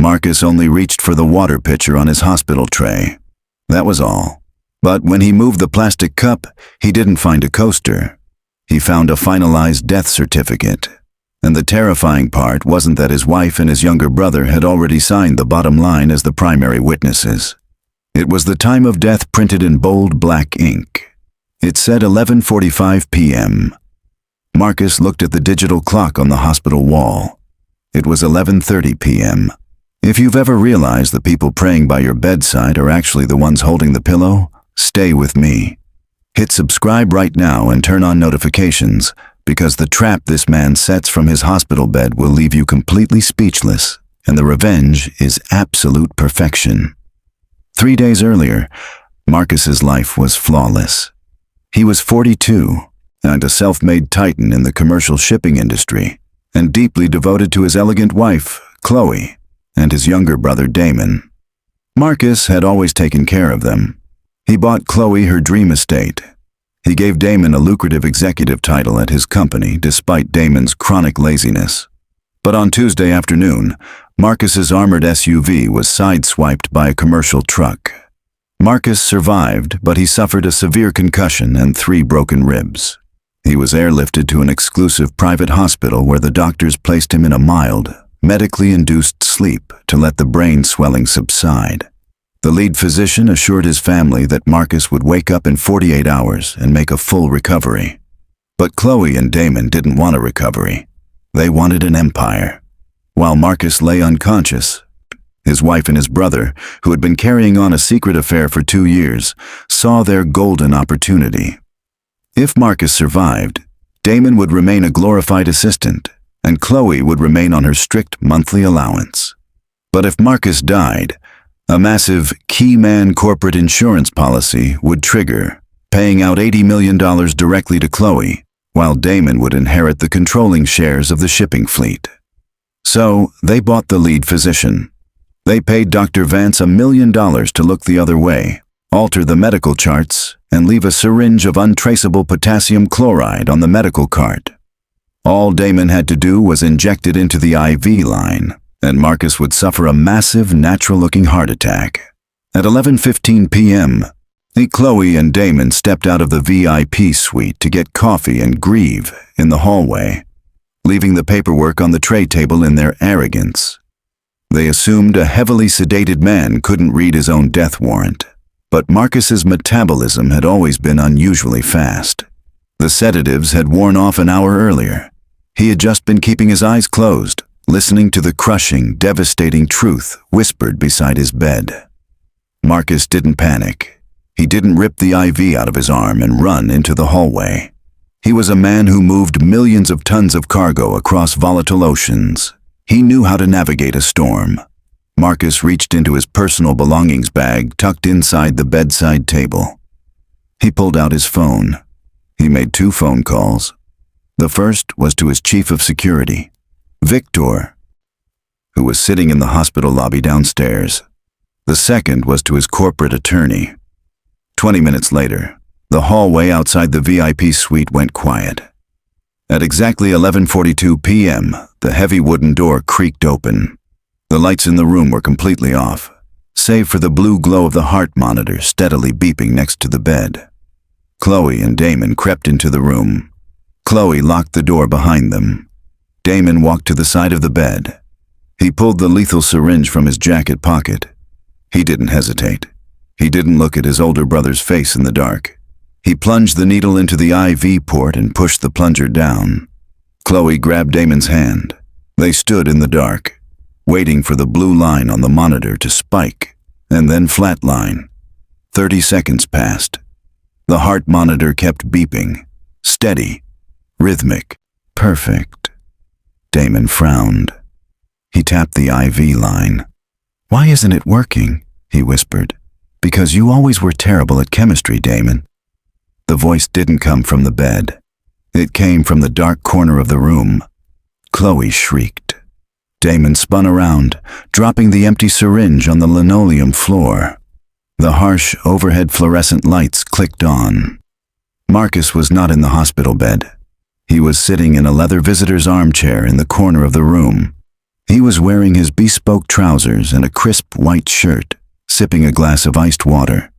Marcus only reached for the water pitcher on his hospital tray. That was all. But when he moved the plastic cup, he didn't find a coaster. He found a finalized death certificate. And the terrifying part wasn't that his wife and his younger brother had already signed the bottom line as the primary witnesses. It was the time of death printed in bold black ink. It said 11:45 p.m. Marcus looked at the digital clock on the hospital wall. It was 11:30 p.m. If you've ever realized the people praying by your bedside are actually the ones holding the pillow, stay with me. Hit subscribe right now and turn on notifications, because the trap this man sets from his hospital bed will leave you completely speechless, and the revenge is absolute perfection. 3 days earlier, Marcus's life was flawless. He was 42 and a self-made titan in the commercial shipping industry, and deeply devoted to his elegant wife, Chloe, and his younger brother, Damon. Marcus had always taken care of them. He bought Chloe her dream estate. He gave Damon a lucrative executive title at his company despite Damon's chronic laziness. But on Tuesday afternoon, Marcus's armored SUV was sideswiped by a commercial truck. Marcus survived, but he suffered a severe concussion and 3 broken ribs. He was airlifted to an exclusive private hospital where the doctors placed him in a mild, medically induced sleep to let the brain swelling subside. The lead physician assured his family that Marcus would wake up in 48 hours and make a full recovery. But Chloe and Damon didn't want a recovery. They wanted an empire. While Marcus lay unconscious, his wife and his brother, who had been carrying on a secret affair for 2 years, saw their golden opportunity. If Marcus survived, Damon would remain a glorified assistant, and Chloe would remain on her strict monthly allowance. But if Marcus died, a massive key man corporate insurance policy would trigger, paying out $80 million directly to Chloe, while Damon would inherit the controlling shares of the shipping fleet. So they bought the lead physician. They paid Dr. Vance $1 million to look the other way, alter the medical charts, and leave a syringe of untraceable potassium chloride on the medical cart. All Damon had to do was inject it into the IV line, and Marcus would suffer a massive, natural-looking heart attack. At 11:15 p.m., Chloe and Damon stepped out of the VIP suite to get coffee and grieve in the hallway, leaving the paperwork on the tray table in their arrogance. They assumed a heavily sedated man couldn't read his own death warrant, but Marcus's metabolism had always been unusually fast. The sedatives had worn off an hour earlier. He had just been keeping his eyes closed, listening to the crushing, devastating truth whispered beside his bed. Marcus didn't panic. He didn't rip the IV out of his arm and run into the hallway. He was a man who moved millions of tons of cargo across volatile oceans. He knew how to navigate a storm. Marcus reached into his personal belongings bag tucked inside the bedside table. He pulled out his phone. He made 2 phone calls. The first was to his chief of security, Victor, who was sitting in the hospital lobby downstairs. The second was to his corporate attorney. 20 minutes later, the hallway outside the VIP suite went quiet. At exactly 11:42 p.m., the heavy wooden door creaked open. The lights in the room were completely off, save for the blue glow of the heart monitor steadily beeping next to the bed. Chloe and Damon crept into the room. Chloe locked the door behind them. Damon walked to the side of the bed. He pulled the lethal syringe from his jacket pocket. He didn't hesitate. He didn't look at his older brother's face in the dark. He plunged the needle into the IV port and pushed the plunger down. Chloe grabbed Damon's hand. They stood in the dark, waiting for the blue line on the monitor to spike and then flatline. 30 seconds passed. The heart monitor kept beeping, steady, rhythmic, perfect. Damon frowned. He tapped the IV line. "Why isn't it working?" he whispered. "Because you always were terrible at chemistry, Damon." The voice didn't come from the bed. It came from the dark corner of the room. Chloe shrieked. Damon spun around, dropping the empty syringe on the linoleum floor. The harsh, overhead fluorescent lights clicked on. Marcus was not in the hospital bed. He was sitting in a leather visitor's armchair in the corner of the room. He was wearing his bespoke trousers and a crisp white shirt, sipping a glass of iced water.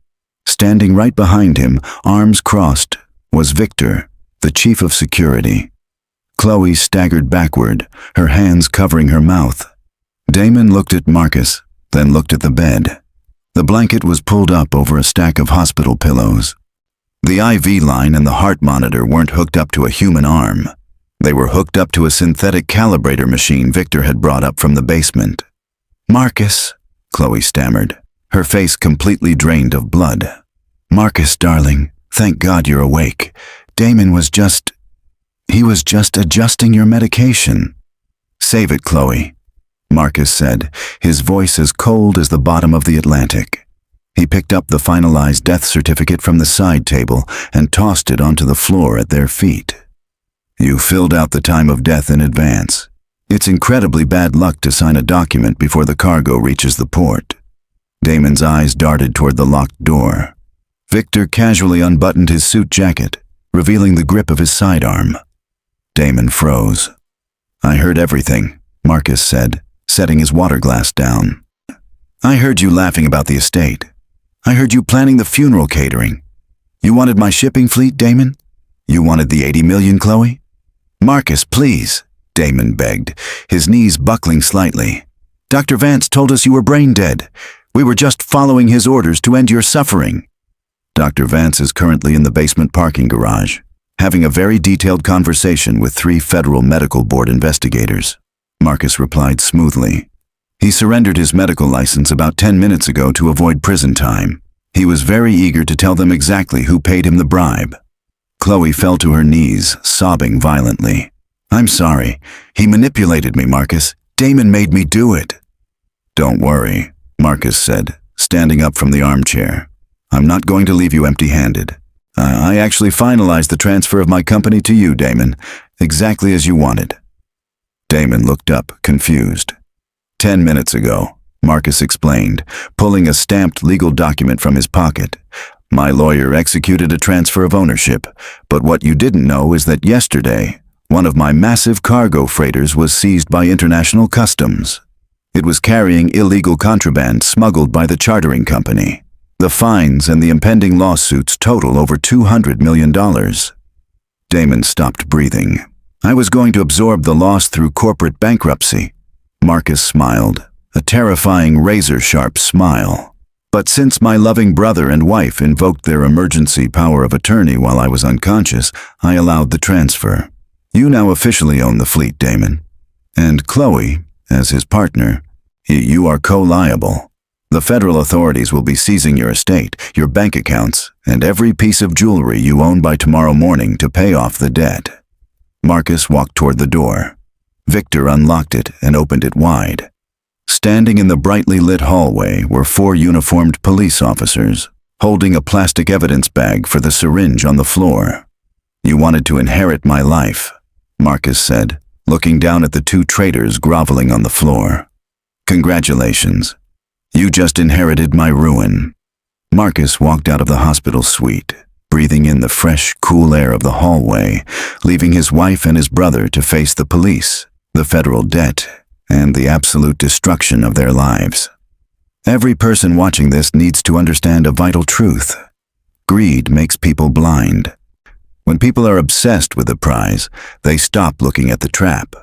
Standing right behind him, arms crossed, was Victor, the chief of security. Chloe staggered backward, her hands covering her mouth. Damon looked at Marcus, then looked at the bed. The blanket was pulled up over a stack of hospital pillows. The IV line and the heart monitor weren't hooked up to a human arm. They were hooked up to a synthetic calibrator machine Victor had brought up from the basement. "Marcus," Chloe stammered, her face completely drained of blood. "Marcus, darling, thank God you're awake. Damon was just adjusting your medication." "Save it, Chloe," Marcus said, his voice as cold as the bottom of the Atlantic. He picked up the finalized death certificate from the side table and tossed it onto the floor at their feet. "You filled out the time of death in advance. It's incredibly bad luck to sign a document before the cargo reaches the port." Damon's eyes darted toward the locked door. Victor casually unbuttoned his suit jacket, revealing the grip of his sidearm. Damon froze. "I heard everything," Marcus said, setting his water glass down. "I heard you laughing about the estate. I heard you planning the funeral catering. You wanted my shipping fleet, Damon? You wanted the 80 million, Chloe?" "Marcus, please," Damon begged, his knees buckling slightly. "Dr. Vance told us you were brain dead. We were just following his orders to end your suffering." "Dr. Vance is currently in the basement parking garage, having a very detailed conversation with 3 federal medical board investigators," Marcus replied smoothly. He surrendered his medical license about 10 minutes ago to avoid prison time. He was very eager to tell them exactly who paid him the bribe. Chloe fell to her knees, sobbing violently. "I'm sorry. He manipulated me, Marcus. Damon made me do it." "Don't worry," Marcus said, standing up from the armchair. "I'm not going to leave you empty-handed. I actually finalized the transfer of my company to you, Damon, exactly as you wanted." Damon looked up, confused. 10 minutes ago, Marcus explained, pulling a stamped legal document from his pocket. "My lawyer executed a transfer of ownership, but what you didn't know is that yesterday, one of my massive cargo freighters was seized by international customs. It was carrying illegal contraband smuggled by the chartering company. The fines and the impending lawsuits total over $200 million. Damon stopped breathing. "I was going to absorb the loss through corporate bankruptcy." Marcus smiled, a terrifying razor-sharp smile. "But since my loving brother and wife invoked their emergency power of attorney while I was unconscious, I allowed the transfer. You now officially own the fleet, Damon. And Chloe, as his partner, you are co-liable. The federal authorities will be seizing your estate, your bank accounts, and every piece of jewelry you own by tomorrow morning to pay off the debt." Marcus walked toward the door. Victor unlocked it and opened it wide. Standing in the brightly lit hallway were 4 uniformed police officers, holding a plastic evidence bag for the syringe on the floor. "You wanted to inherit my life," Marcus said, looking down at the 2 traitors groveling on the floor. "Congratulations. You just inherited my ruin." Marcus walked out of the hospital suite, breathing in the fresh, cool air of the hallway, leaving his wife and his brother to face the police, the federal debt, and the absolute destruction of their lives. Every person watching this needs to understand a vital truth. Greed makes people blind. When people are obsessed with the prize, they stop looking at the trap.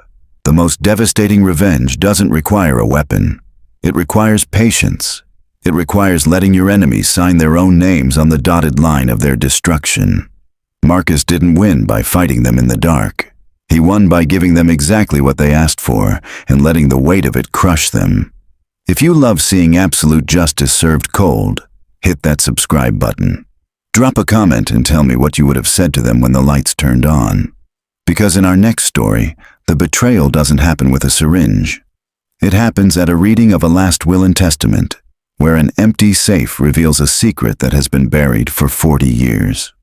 The most devastating revenge doesn't require a weapon. It requires patience. It requires letting your enemies sign their own names on the dotted line of their destruction. Marcus didn't win by fighting them in the dark. He won by giving them exactly what they asked for and letting the weight of it crush them. If you love seeing absolute justice served cold, hit that subscribe button. Drop a comment and tell me what you would have said to them when the lights turned on. Because in our next story, the betrayal doesn't happen with a syringe. It happens at a reading of a last will and testament, where an empty safe reveals a secret that has been buried for 40 years.